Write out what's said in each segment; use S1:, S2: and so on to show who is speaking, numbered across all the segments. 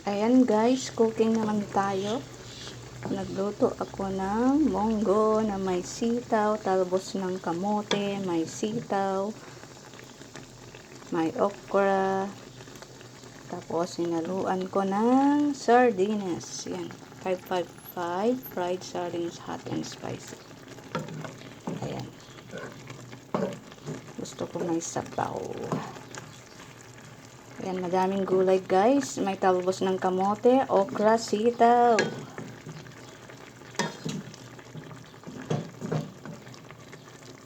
S1: Ayan guys, cooking naman tayo. Nagluto ako ng munggo na may sitaw, talbos ng kamote, may sitaw, may okra. Tapos sinaluan ko ng sardinas. Yan, 555 fried sardines, hot and spicy. Ayan. Gusto ko may sabaw. Ayan, madaming gulay guys. May talbos ng kamote, okra, sitaw.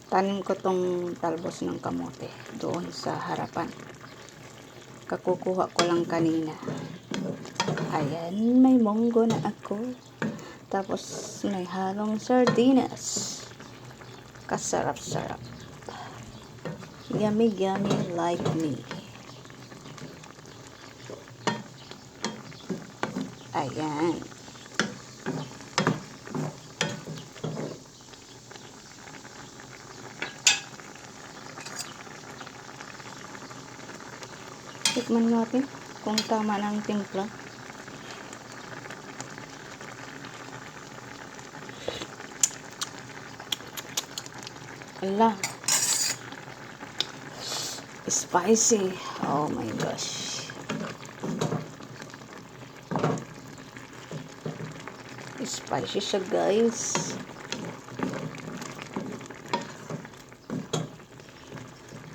S1: Tanim ko tong talbos ng kamote doon sa harapan. Kakukuha ko lang kanina. Ayan, may munggo na ako. Tapos may halong sardinas. Kasarap-sarap. Yummy, yummy like me. Ayan. Tikman natin kung tama ng timpla. Ala. Spicy. Oh my gosh. Spicy siya guys.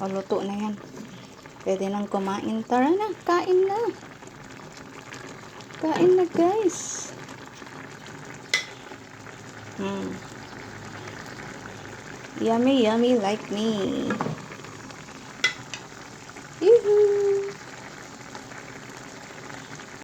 S1: O, luto na yan. Pwede nang kumain. Tara na, kain na. Kain na guys. Yummy, yummy like me. Yoo-hoo.